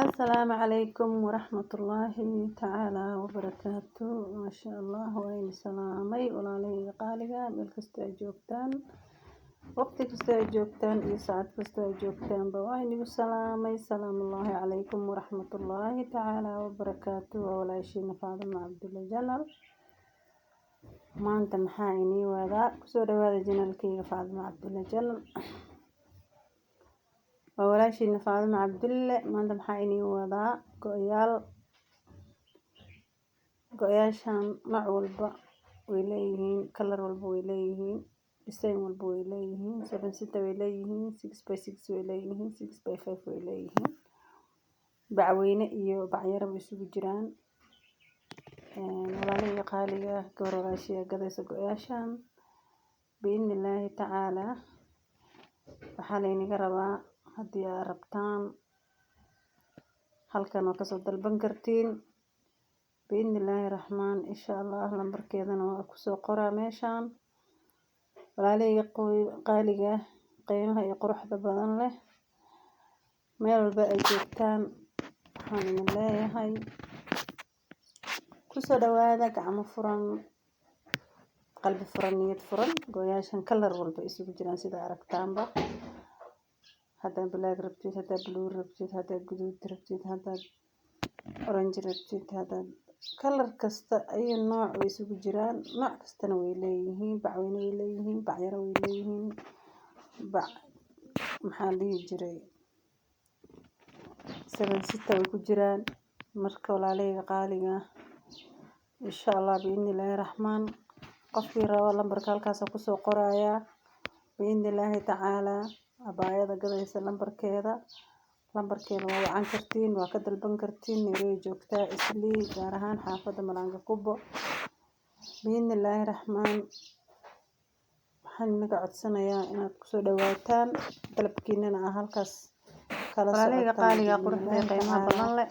السلام عليكم ورحمة الله تعالى وبركاته. ما شاء الله وين سلامي ولا لي قالقة بالكستة جوكتان وقت كستة جوكتان يسعد كستة جوكتان بوين سلامي. سلام الله عليكم ورحمة الله تعالى وبركاته. ولا شيء نفاضل مع عبد الله جلال ما أنت محايني وذا كسر هذا جنال كي فاضل مع عبد الله جلال ولا شيء نفاضل مع عبد الله ما أنت محايني وذا قياشان مع والبا ويليهين كلر والبا ويليهين ديسين والبا ويليهين 7-6 ويليهين 6x6 ويليهين 6x5 ويليهين بعوينة iyo bacyara way isugu jiraan walaalihi qaaliga gowrashiya gadaysa go'yaashan biidnillaahi tacaala waxaa laynaga rabaa haddii aad rabtaan halkan oo kasoo dalban kartiin biidnillaahi raxmaan insha allah lambarkeedana waa kusoo qoraa meeshaan walaalihi qaaliga qiimaha iyo quruxda badan leh meel walba ay joogtaan waxaan idin leeyahay kusoo dhawaada gacmo furan qalbi furan niyad furan go'yaashan kalar walba isugu jiraan sida aragtaanba haddaad black rabtid haddaad blue rabtid haddaad guduud rabtid haddaad orange rabtid haddaad kalar kasta ayo nooc way isugu jiraan nooc kastana way leeyihiin bacweyne way leeyihiin bacyaro way leeyihiin maxaa dhihi jiray 7-6 way ku jiraan marka walaalihi qaaliga insha allah biidnillaahi raxmaan qofkii rabo lambarka halkaas kusoo qoraya biidnillaahi tacaala abaayada gadaysa lambarkeeda waa wacan kartiin waa ka dalban kartiin meelay joogtaa islii gaar ahaan xaafadda Malaanga Kubo biidnillaahi raxmaan waxaan inaga codsanayaa inaad kusoo dhawaataan dalabkiinana halkaas kala socotaan qaaliga quruxda qiimaha badan leh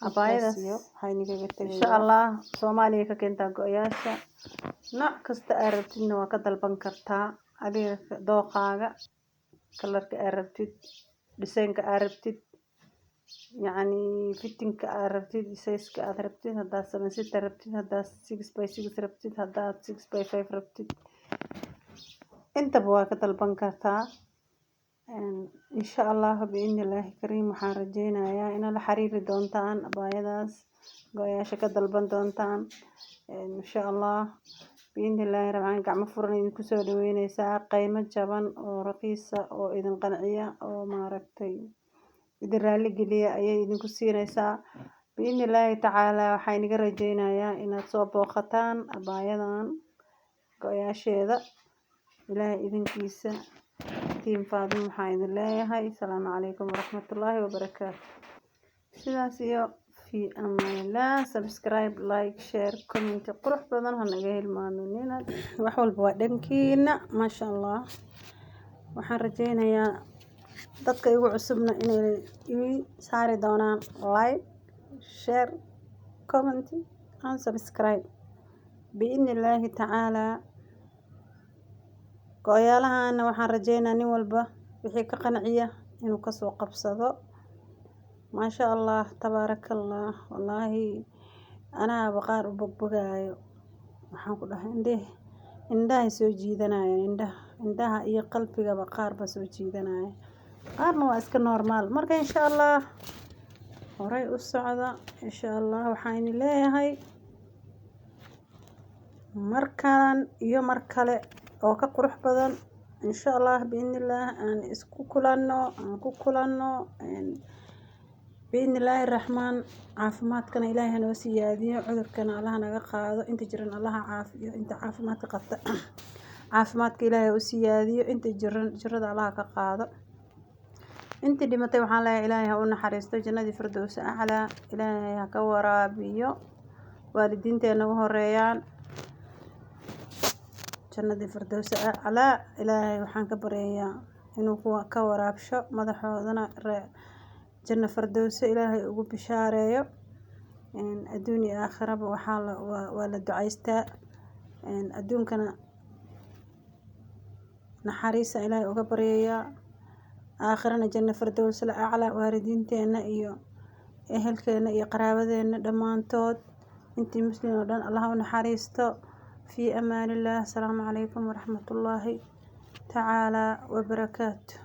abaayadaas waxay inaga tagay insha allah Soomaaliya ka keentaa go'yaasha nooc kasta aad rabtidna waa ka dalban kartaa adiga dooqaaga kalarka aad rabtid dhisaynka aad rabtid yacni fittingka aad rabtid size-ka aad rabtid haddaad 7-6 rabtid haddaad 6x6 rabtid haddaad 6x5 rabtid intaba waa ka dalban kartaa insha allah biidnillaahi kariim waxaan rajaynayaa inaad la xiriiri doontaan abaayadaas go'yaasha ka dalban doontaan insha allah biidnillaahi raxmaan gacmo furan idinku soo dhaweynaysaa qiimo jaban oo raqiisa oo idin qanciya oo maaragtay idin raali geliya ayay idinku siinaysaa biidnillaahi tacaala waxaa inaga rajaynayaa inaad soo booqataan abaayadan go'yaasheeda ilaahay idinkiisa tiim faadimo waxaan idin leeyahay asalaamu calaykum waraxmatullaahi wabarakaatu sidaas iyo في أمان الله سبسكرايب لايك شير كومنت قروح بدن هنجا hilmaaminina wax walba waa dhankiina ma sha Allah waxaan rajaynayaa dadka igu cusubna inay saari doonaan like share comment and subscribe biidnillaahi tacaala go'yaalahana waxaan rajaynayaa nin walba wixii ka qanciya inuu ka soo qabsado ما شاء الله تبارك الله والله أنا بقار بقايو waxaan ku dhahay indhaha soo jiidanaya indhaha iyo qalbiga baqaar ba soo jiidanaya qaarna waa iska normal marka insha Allah horay u socda insha Allah waxaan leeyahay markaan iyo mar kale oo ka qurux badan insha Allah biidnillah aan isku kulanno بإذن الله الرحمن عافماتكنا إلهي نوسيادية عذركنا الله نقاضو انت جرن الله عافية انت عافمات قطع عافماتك إلهي وسيادية انت جرد الله كقاضو انت اللي متى وحان لها إلهي هؤلاء حريستو جنة فردوس أعلى إلهي كورابيو والدين تنوه الريان جنة فردوس أعلى إلهي وحان كبريا إنه هو كورابشو مدحوذنا جنة فردوس إلهي ugu bishaareeyo adduun iyo aakhiraba waa la ducaystaa adduunkana naxariista ilaahay uga baryayaa آخرنا جنة فردوس الأعلى. واردينتنا إيو أهلكنا إيو قرابتنا دمانتود. انتي مسلمين ودان الله ونحريستو. في أمان الله. السلام عليكم ورحمة الله تعالى وبركاته.